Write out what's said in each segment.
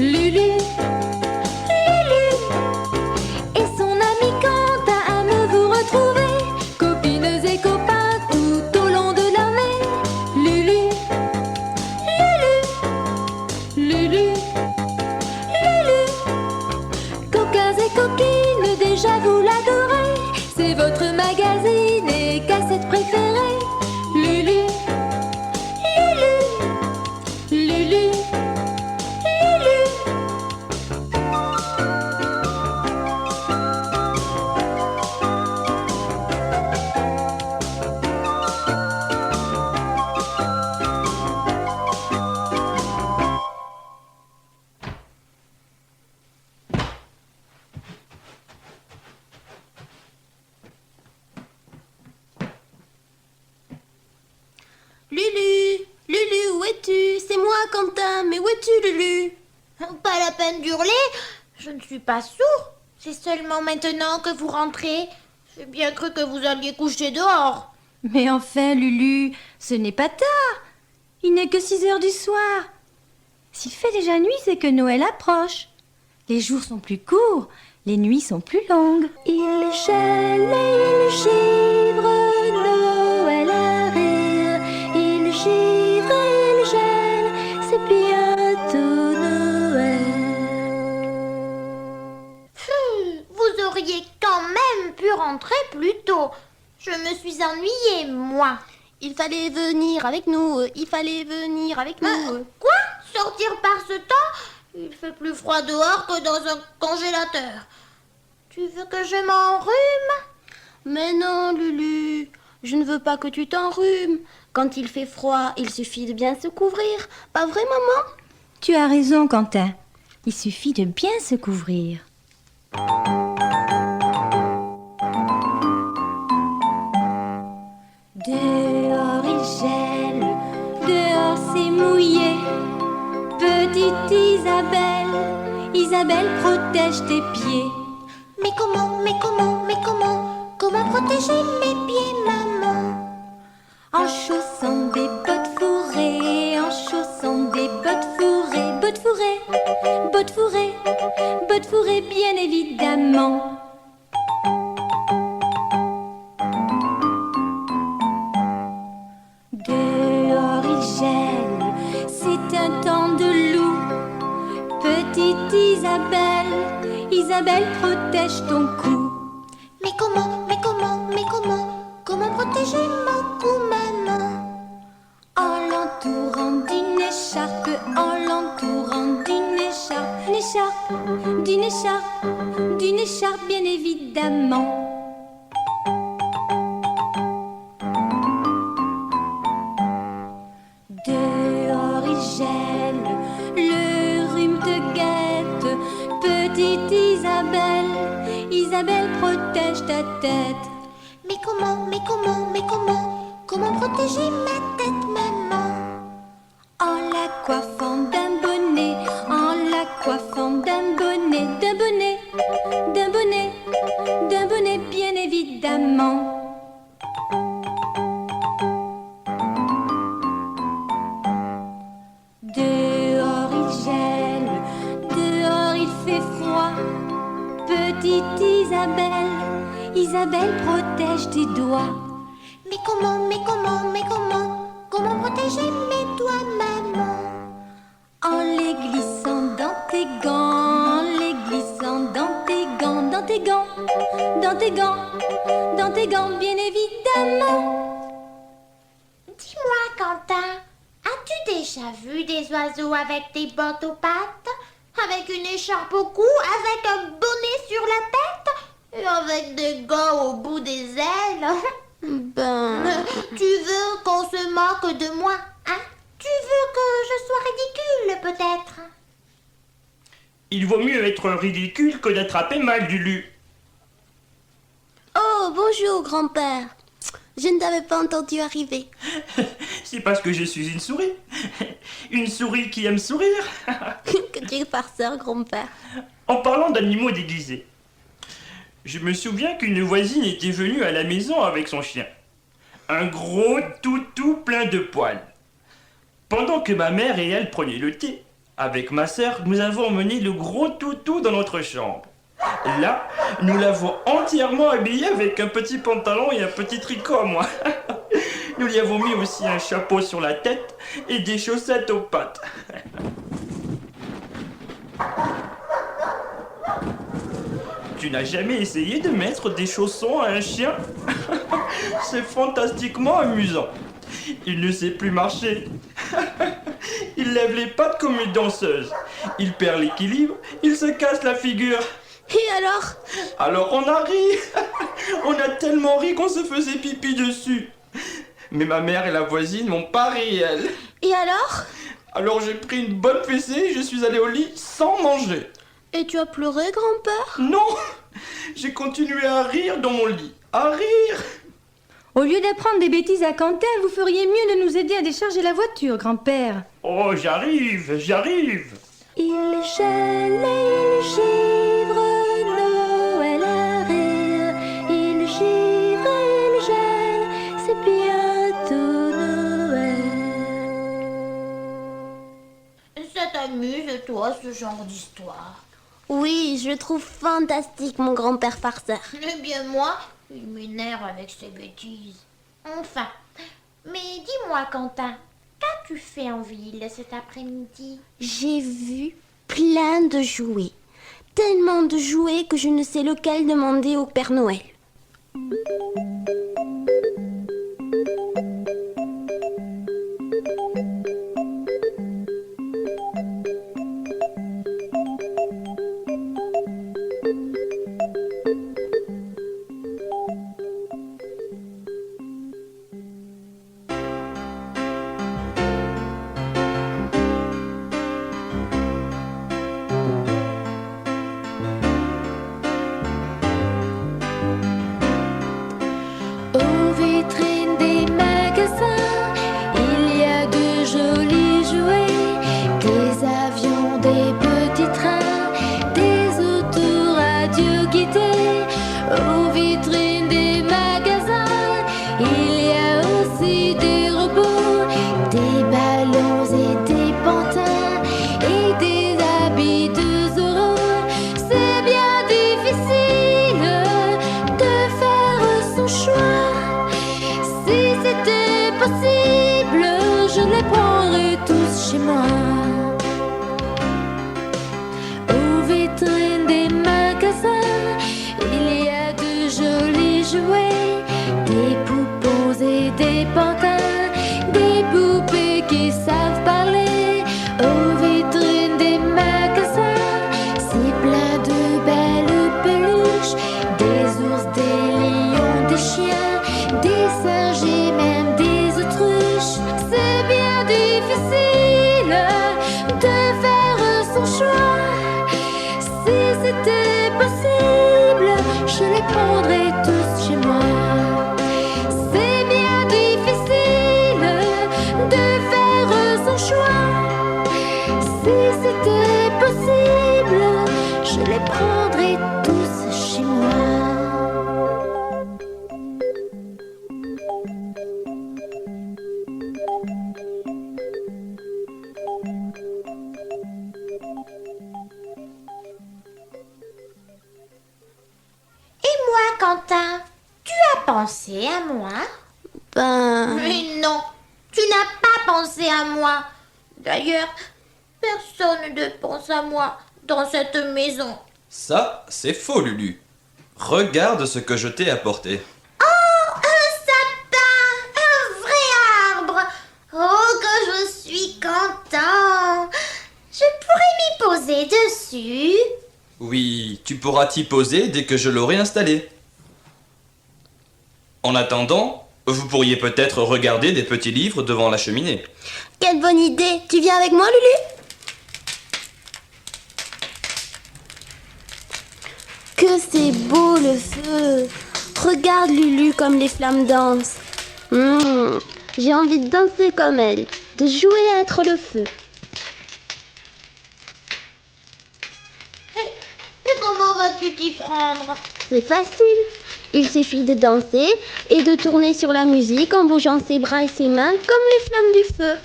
Lulu, Lulu et son ami Quentin aiment vous retrouver, copines et copains tout au long de l'année. Lulu, Lulu, Lulu, Lulu, coquins et coquines, déjà vous l'adorez, c'est votre magazine et cassette préférée. Lulu, Lulu, Lulu, Lulu. Lulu, Lulu, où es-tu? C'est moi, Quentin, mais où es-tu, Lulu? Pas la peine d'hurler, je ne suis pas sourd. C'est seulement maintenant que vous rentrez. J'ai bien cru que vous alliez coucher dehors. Mais enfin, Lulu, ce n'est pas tard. Il n'est que 6 heures du soir. S'il fait déjà nuit, c'est que Noël approche. Les jours sont plus courts, les nuits sont plus longues. Il gèle et il givre, Noël arrive. Il givre et il gèle, c'est bientôt Noël. Vous auriez quand même pu rentrer plus tôt. Je me suis ennuyée, moi. Il fallait venir avec nous, il fallait venir avec nous. Quoi? Sortir par ce temps? Il fait plus froid dehors que dans un congélateur. Tu veux que je m'enrhume? Mais non, Lulu, je ne veux pas que tu t'enrhumes. Quand il fait froid, il suffit de bien se couvrir. Pas vrai, maman? Tu as raison, Quentin. Il suffit de bien se couvrir. Dehors il gèle, dehors c'est mouillé. Petite Isabelle, Isabelle protège tes pieds. Mais comment protéger mes pieds, maman? En chaussant des bottes fourrées, en chaussant des bottes fourrées, bottes fourrées, bottes fourrées, bottes fourrées bien évidemment. Dehors il gèle, c'est un temps de loup. Petite Isabelle, Isabelle protège ton cou. Mais comment protéger mon cou, maman? En l'entourant d'une écharpe, en l'entourant d'une écharpe, d'une écharpe bien évidemment. Dehors il gèle, le rhume te guette, petite Isabelle, Isabelle protège ta tête. Mais comment protéger ma tête, maman? En la coiffant d'un bonnet, en la coiffant d'un bonnet, d'un bonnet, d'un bonnet, d'un bonnet bien évidemment. Dehors il gèle, dehors il fait froid. Petite Isabelle, Isabelle protège tes doigts. Mais comment protéger mes doigts, maman? En les glissant dans tes gants, en les glissant dans tes gants, dans tes gants, dans tes gants, dans tes gants, bien évidemment. Dis-moi, Quentin, as-tu déjà vu des oiseaux avec des bottes aux pattes, avec une écharpe au cou, avec un bonnet sur la tête et avec des gants au bout des ailes? Tu veux qu'on se moque de moi, hein? Tu veux que je sois ridicule, peut-être? Il vaut mieux être ridicule que d'attraper mal, Lulu. Oh, bonjour, grand-père. Je ne t'avais pas entendu arriver. C'est parce que je suis une souris. Une souris qui aime sourire. Que tu es farceur, grand-père. En parlant d'animaux déguisés, je me souviens qu'une voisine était venue à la maison avec son chien. Un gros toutou plein de poils. Pendant que ma mère et elle prenaient le thé, Avec ma sœur, nous avons emmené le gros toutou dans notre chambre. Là, nous l'avons entièrement habillé avec un petit pantalon et un petit tricot à moi. Nous lui avons mis aussi un chapeau sur la tête et des chaussettes aux pattes. Tu n'as jamais essayé de mettre des chaussons à un chien? C'est fantastiquement amusant. Il ne sait plus marcher. Il lève les pattes comme une danseuse. Il perd l'équilibre, il se casse la figure. Et alors? Alors on a ri. On a tellement ri qu'on se faisait pipi dessus. Mais ma mère et la voisine n'ont pas ri, elles. Et alors? Alors j'ai pris une bonne fessée et je suis allé au lit sans manger. Et tu as pleuré, grand-père? Non, j'ai continué à rire dans mon lit. À rire. Au lieu d'apprendre des bêtises à Quentin, vous feriez mieux de nous aider à décharger la voiture, grand-père. Oh, j'arrive. Il gèle et il givre, Noël arrive. Il givre et il gèle, c'est bientôt Noël. Ça t'amuse, toi, ce genre d'histoire? Oui, je le trouve fantastique, mon grand-père farceur. Eh bien, moi, il m'énerve avec ses bêtises. Enfin, mais dis-moi, Quentin, qu'as-tu fait en ville cet après-midi? J'ai vu plein de jouets. Tellement de jouets que je ne sais lequel demander au Père Noël. Aux vitrines des magasins, il y a de jolis jouets, des avions, des petits trains, des autoradiots guidés. Aux vitrines des magasins, il y a aussi des robots, des ballons et des pantins, et des habits de Zorro. C'est bien difficile de faire son choix. Si c'était possible, je les prendrais tous chez moi. Aux vitrines des magasins, il y a de jolis jouets, des poupons et des pantins, des poupées qui savent parler. Aux vitrines des magasins, c'est plein de belles peluches, des ours, des lions, des chiens, des singes et même des autruches. C'est bien difficile de faire son choix. Si c'était possible, je les prendrais tous chez moi. C'est bien difficile de faire son choix. Si c'était possible, je les prendrais tous chez moi. Et moi, Quentin, tu as pensé à moi? Mais non, tu n'as pas pensé à moi. D'ailleurs, personne ne pense à moi dans cette maison. Ça, c'est faux, Lulu. Regarde ce que je t'ai apporté. Un sapin, un vrai arbre. Oh, que je suis content. Je pourrais m'y poser dessus. Oui, tu pourras t'y poser dès que je l'aurai installé. En attendant, vous pourriez peut-être regarder des petits livres devant la cheminée. Quelle bonne idée! Tu viens avec moi, Lulu? Que c'est beau le feu! Regarde Lulu comme les flammes dansent. J'ai envie de danser comme elle, de jouer à être le feu. Et comment vas-tu t'y prendre? C'est facile. Il suffit de danser et de tourner sur la musique en bougeant ses bras et ses mains comme les flammes du feu.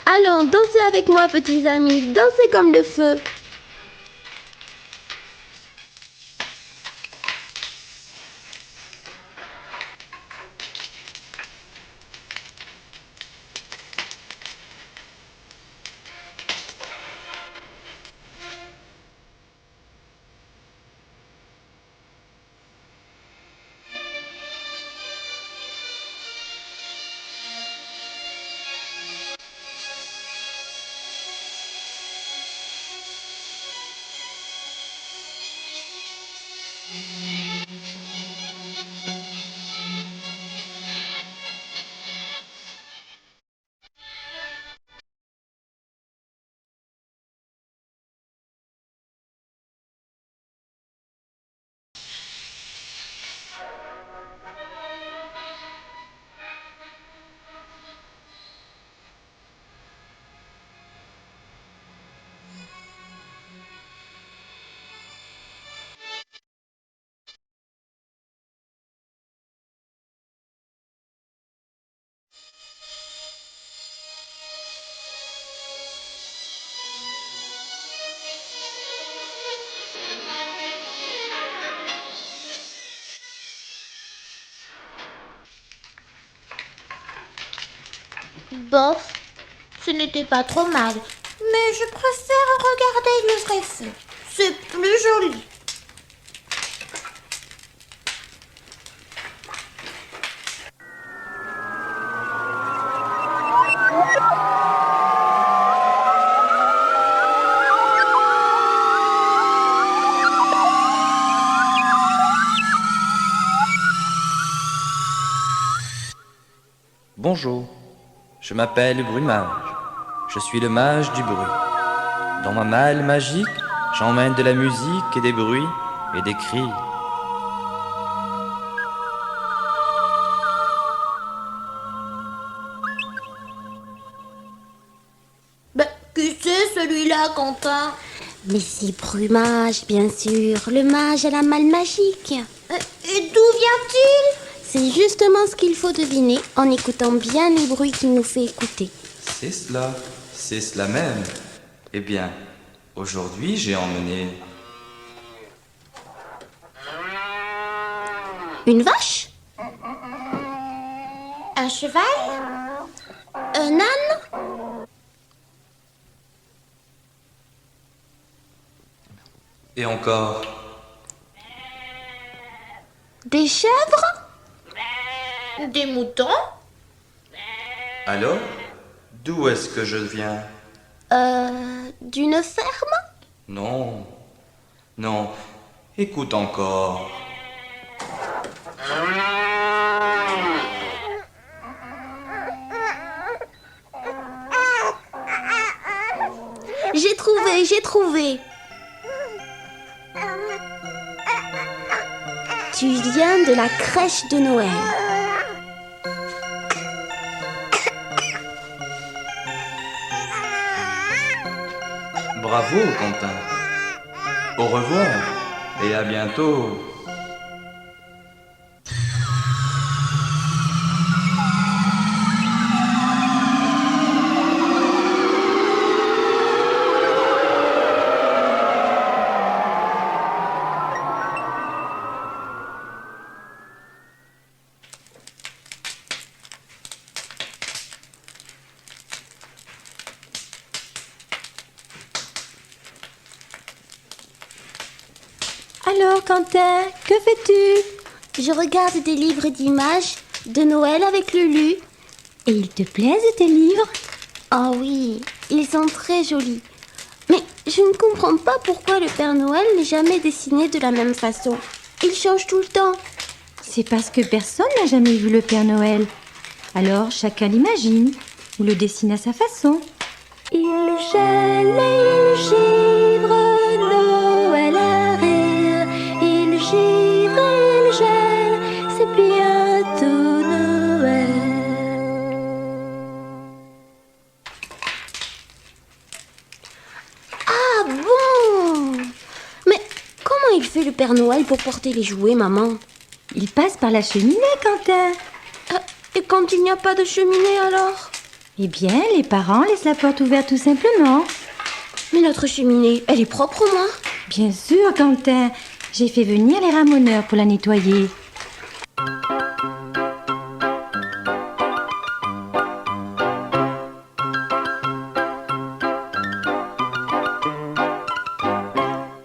Allons, dansez avec moi, petits amis, dansez comme le feu. Bof, ce n'était pas trop mal. Mais je préfère regarder le vrai feu. C'est plus joli. Bonjour, je m'appelle Brumage. Je suis le mage du bruit. Dans ma malle magique, j'emmène de la musique et des bruits et des cris. Qui c'est celui-là, Quentin? Mais c'est Brumage, bien sûr, le mage à la malle magique. Et d'où vient-il? C'est justement ce qu'il faut deviner en écoutant bien les bruits qu'il nous fait écouter. C'est cela même. Eh bien, aujourd'hui j'ai emmené... Une vache? Un cheval? Un âne? Et encore... Des chèvres? Des moutons? Alors, d'où est-ce que je viens? D'une ferme? Non, non, écoute encore. J'ai trouvé. Tu viens de la crèche de Noël. Bravo, Quentin. Au revoir et à bientôt. Alors, Quentin, que fais-tu? Je regarde des livres d'images de Noël avec Lulu. Et ils te plaisent, tes livres? Oh oui, ils sont très jolis. Mais je ne comprends pas pourquoi le Père Noël n'est jamais dessiné de la même façon. Il change tout le temps. C'est parce que personne n'a jamais vu le Père Noël. Alors, chacun l'imagine ou le dessine à sa façon. Il gèle et il givre, Noël arrive. Il givre et il gèle, c'est bientôt Noël. Ah bon? Mais comment il fait le Père Noël pour porter les jouets, maman? Il passe par la cheminée, Quentin. Et quand il n'y a pas de cheminée alors? Eh bien, les parents laissent la porte ouverte tout simplement. Mais notre cheminée, elle est propre au moins. Bien sûr, Quentin. J'ai fait venir les ramoneurs pour la nettoyer.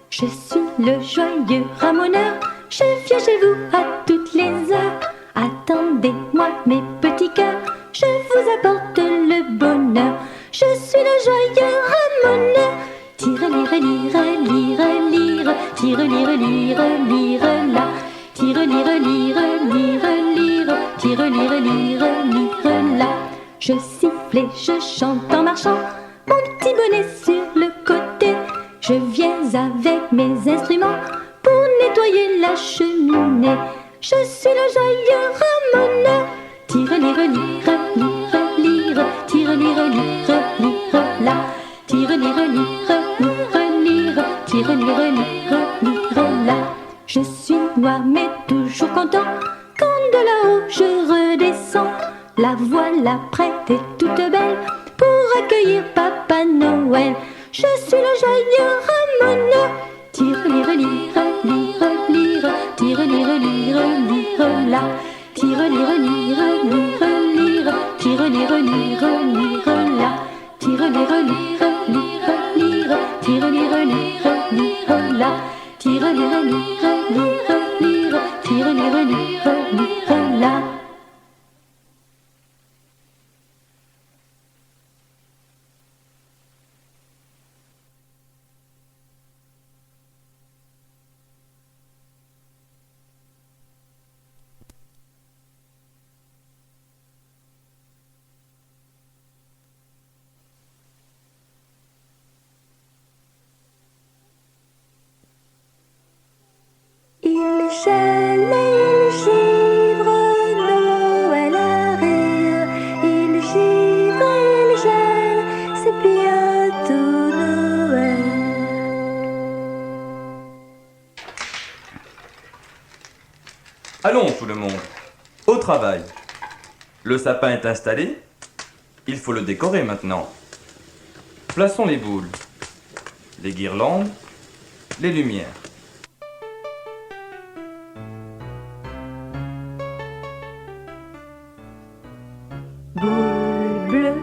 Je suis le joyeux ramoneur, je viens chez vous à toutes les heures. Attendez-moi mes petits cœurs, je vous apporte le bonheur. Je suis le joyeux ramoneur. Tire, lire, lire, lire, lire, tire, lire, lire, lire, là. Tire, lire, lire, lire, lire, tire, lire, lire, lire, là. Je siffle et je chante en marchant, mon petit bonnet sur le côté. Je viens avec mes instruments pour nettoyer la cheminée. Je suis le joyeux ramoneur. Tire, lire, lire, lire, lire, tire, lire, lire, lire, là. Tire, lire, lire, lire, lire, tire, lire, lire, lire, là. Je suis noir mais toujours content quand de là-haut je redescends. La voilà prête et toute belle pour accueillir Papa Noël. Je suis le joyeux ramoneur. Tire, lire, lire, lire, lire, tire, lire, lire, lire, là. Tire, lire, lire, lire, lire, tire, lire, lire, lire, là. Tire, lire, lire, lire, lire, tire, lire, lire, lire, là. Tire, lire, lire, lire, lire, tire, lire, lire, lire, là. Il gèle et il givre, Noël arrive. Il givre et il gèle, c'est bientôt Noël. Allons tout le monde, au travail. Le sapin est installé, il faut le décorer maintenant. Plaçons les boules, les guirlandes, les lumières. Boule bleue,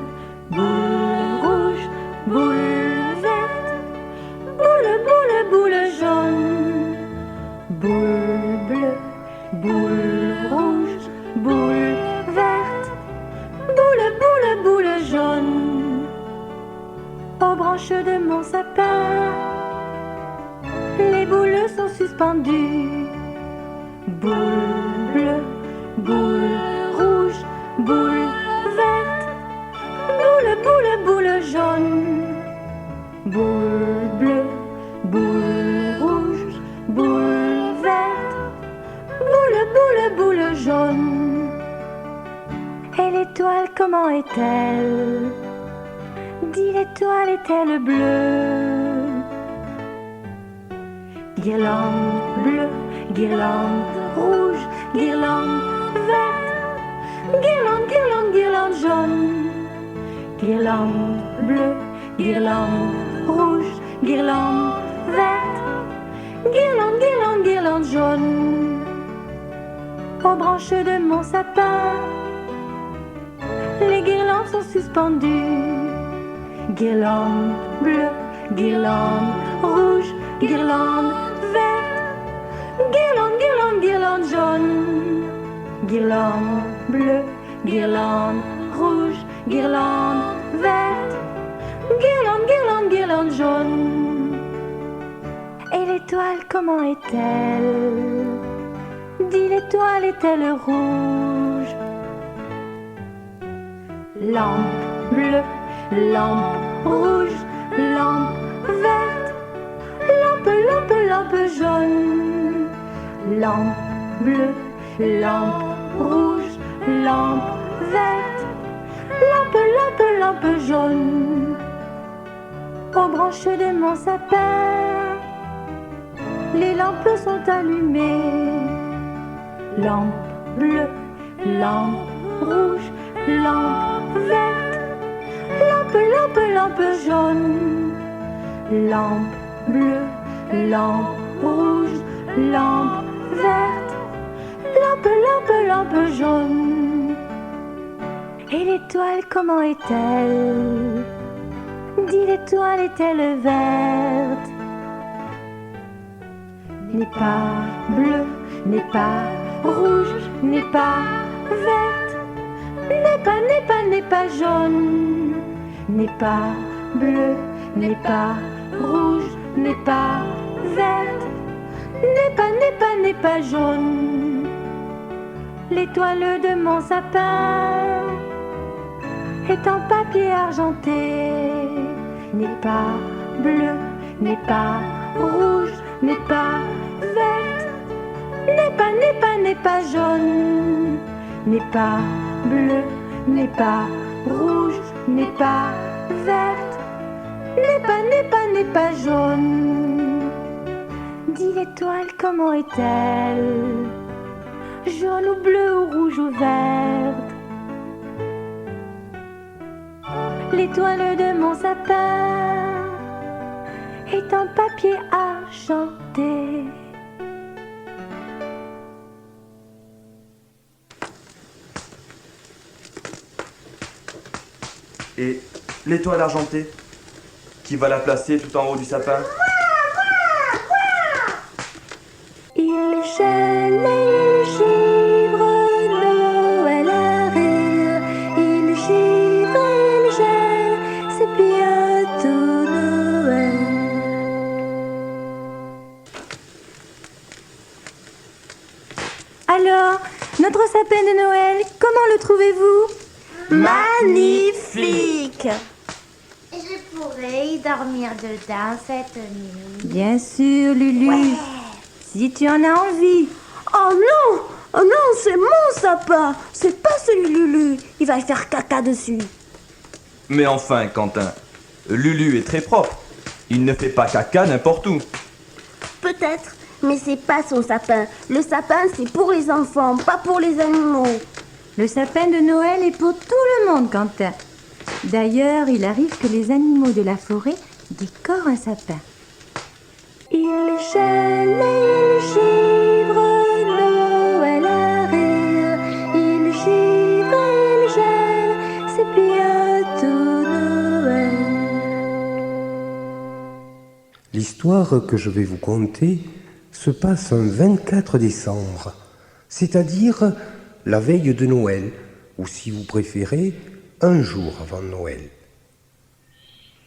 boule rouge, boule verte, boule, boule, boule jaune. Boule bleue, boule rouge, boule verte, boule, boule, boule jaune. Aux branches de mon sapin, les boules sont suspendues. Boule bleue, boule rouge, boule verte, boule, boule, boule jaune. Boule bleue, boule rouge, boule verte, boule, boule, boule jaune. Et l'étoile, comment est-elle? Dis, l'étoile est-elle bleue? Guirlande bleue, guirlande rouge, guirlande verte, guirlande, guirlande, guirlande jaune. Guirlande bleue, guirlande rouge, guirlande verte, guirlande, guirlande, guirlande jaune. Aux branches de mon sapin, les guirlandes sont suspendues. Guirlande bleue, guirlande rouge, guirlande verte, guirlande, guirlande, guirlande jaune. Guirlande bleue, guirlande rouge, guirlande verte, guirlande, guirlande, guirlande jaune. Et l'étoile, comment est-elle? Dis, l'étoile est-elle rouge? Lampe bleue, lampe rouge, lampe verte, lampe, lampe, lampe jaune. Lampe bleue, lampe rouge, lampe verte, lampe, lampe, lampe jaune. Aux branches de mon sapin, les lampes sont allumées. Lampe bleue, lampe rouge, lampe verte, Lampe, lampe, lampe jaune. Lampe bleue, lampe rouge, lampe verte. Lampe, lampe, lampe jaune. Et l'étoile, comment est-elle? Dis, l'étoile est-elle verte? N'est pas bleue, n'est pas rouge, n'est pas verte. N'est pas jaune. N'est pas bleu, n'est pas rouge, n'est pas verte. N'est pas jaune. L'étoile de mon sapin est en papier argenté. N'est pas bleu, n'est pas rouge, n'est pas verte. N'est pas jaune. N'est pas bleu, n'est pas rouge, n'est pas verte. N'est pas jaune. Dis, l'étoile, comment est-elle? Jaune ou bleu ou rouge ou verte? L'étoile de mon sapin est en papier argenté. Et l'étoile argentée, qui va la placer tout en haut du sapin? Il gèle et il givre, Noël arrive. Il givre et il gèle, c'est bientôt Noël. Alors, notre sapin de Noël, comment le trouvez-vous? Magnifique! Je pourrais y dormir dedans cette nuit. Bien sûr, Lulu. Si tu en as envie. Oh non! Oh non, c'est mon sapin! C'est pas celui de Lulu. Il va faire caca dessus. Mais enfin, Quentin, Lulu est très propre. Il ne fait pas caca n'importe où. Peut-être, mais c'est pas son sapin. Le sapin, c'est pour les enfants, pas pour les animaux. Le sapin de Noël est pour tout le monde, Quentin. D'ailleurs, il arrive que les animaux de la forêt décorent un sapin. Il gèle et il givre, Noël arrive. Il givre et il gèle, c'est bientôt Noël. L'histoire que je vais vous conter se passe un 24 décembre, c'est-à-dire la veille de Noël, ou si vous préférez, un jour avant Noël.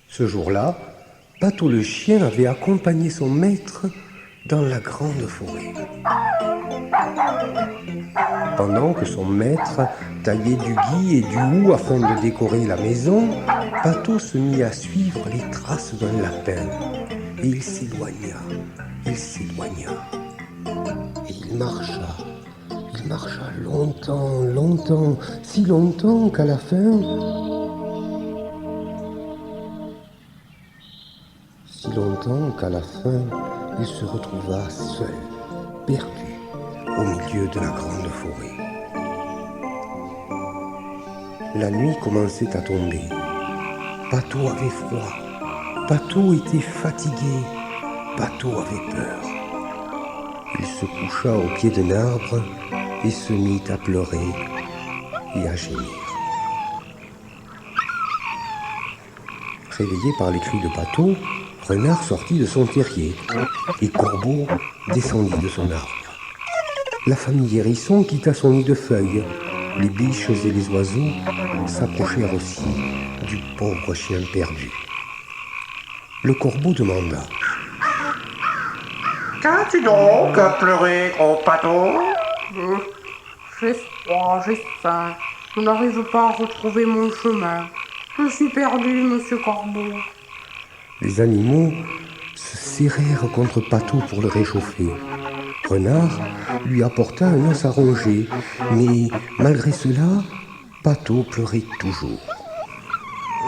Ce jour-là, Pato le chien avait accompagné son maître dans la grande forêt. Pendant que son maître taillait du gui et du hou afin de décorer la maison, Pato se mit à suivre les traces d'un lapin. Et il s'éloigna, et il marcha longtemps, longtemps, si longtemps qu'à la fin... il se retrouva seul, perdu, au milieu de la grande forêt. La nuit commençait à tomber. Pato avait froid. Pato était fatigué. Pato avait peur. Il se coucha au pied d'un arbre et se mit à pleurer et à gémir. Réveillé par les cris de Pato, Renard sortit de son terrier et Corbeau descendit de son arbre. La famille Hérisson quitta son nid de feuilles. Les biches et les oiseaux s'approchèrent aussi du pauvre chien perdu. Le corbeau demanda: Qu'as-tu donc à pleurer, gros Pato? J'ai froid, j'ai faim. Je n'arrive pas à retrouver mon chemin. Je suis perdu, monsieur Corbeau. Les animaux se serrèrent contre Pato pour le réchauffer. Renard lui apporta un os à ronger, mais malgré cela, Pato pleurait toujours.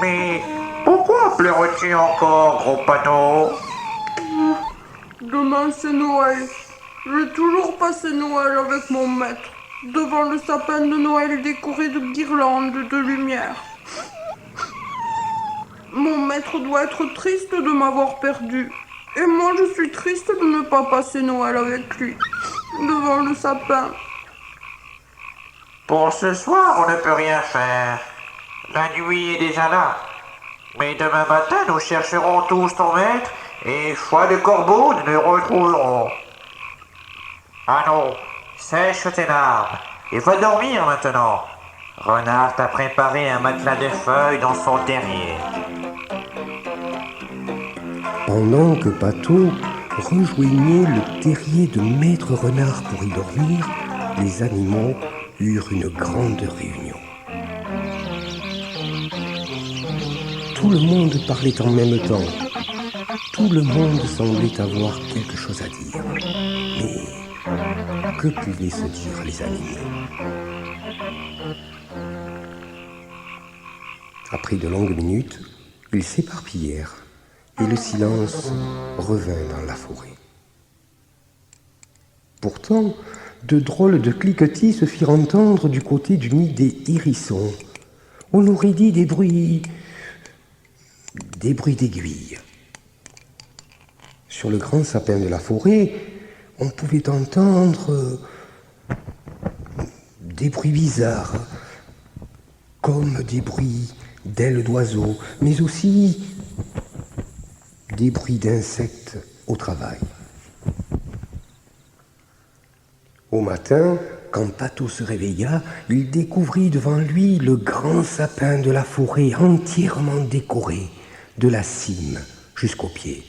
Mais pourquoi pleures-tu encore, gros Pato? Demain c'est Noël. J'ai toujours passé Noël avec mon maître, devant le sapin de Noël décoré de guirlandes de lumière. Mon maître doit être triste de m'avoir perdu. Et moi, je suis triste de ne pas passer Noël avec lui, devant le sapin. Pour ce soir, on ne peut rien faire. La nuit est déjà là. Mais demain matin, nous chercherons tous ton maître et foi de corbeau, nous le retrouverons. Ah non, sèche tes larmes et va dormir maintenant. Renard t'a préparé un matelas de feuilles dans son terrier. Pendant que Pato rejoignait le terrier de Maître Renard pour y dormir, les animaux eurent une grande réunion. Tout le monde parlait en même temps. Tout le monde semblait avoir quelque chose à dire. Mais que pouvaient se dire les animaux? Après de longues minutes, ils s'éparpillèrent et le silence revint dans la forêt. Pourtant, de drôles de cliquetis se firent entendre du côté du nid des hérissons. On aurait dit des bruits d'aiguilles. Sur le grand sapin de la forêt, on pouvait entendre des bruits bizarres, comme des bruits d'ailes d'oiseaux, mais aussi des bruits d'insectes au travail. Au matin, quand Pato se réveilla, il découvrit devant lui le grand sapin de la forêt entièrement décoré, de la cime jusqu'aux pieds.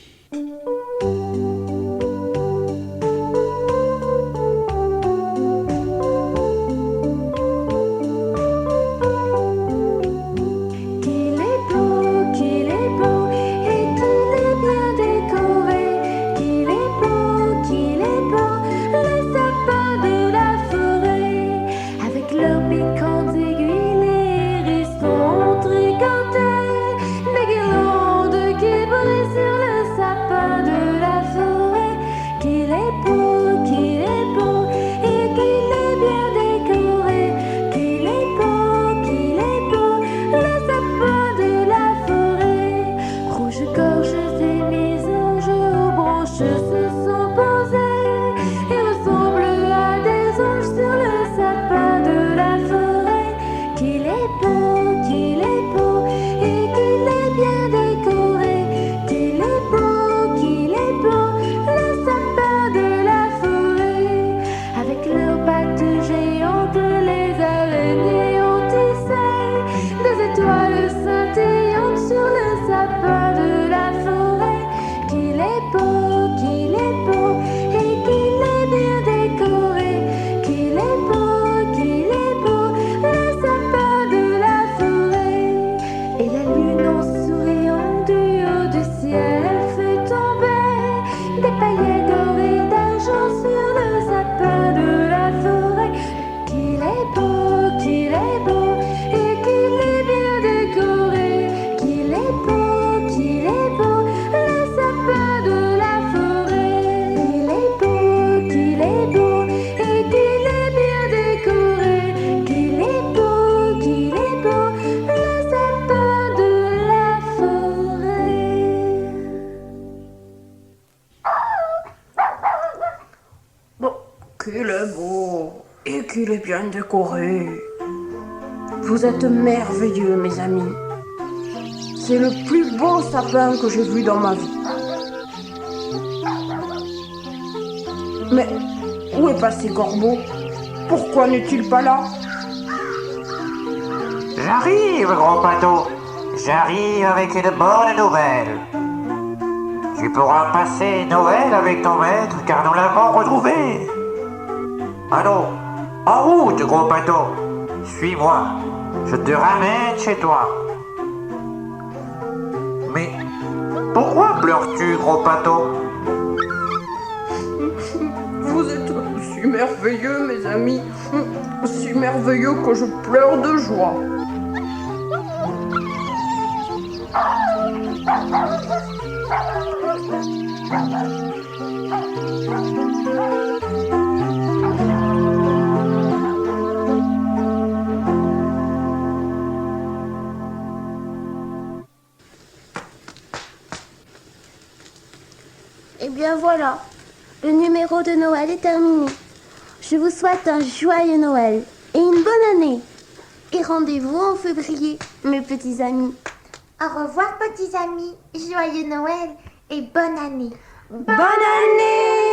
Qu'il est beau et qu'il est bien décoré. Vous êtes merveilleux, mes amis. C'est le plus beau sapin que j'ai vu dans ma vie. Mais où est passé Corbeau? Pourquoi n'est-il pas là? J'arrive, gros Pato. J'arrive avec une bonne nouvelle. Tu pourras passer Noël avec ton maître car nous l'avons retrouvé. Allons, en route, gros Pato. Suis-moi, je te ramène chez toi. Mais pourquoi pleures-tu, gros Pato? Vous êtes si merveilleux, mes amis. Si merveilleux que je pleure de joie. Eh bien voilà, le numéro de Noël est terminé. Je vous souhaite un joyeux Noël et une bonne année. Et rendez-vous en février, mes petits amis. Au revoir, petits amis. Joyeux Noël et bonne année. Bonne année!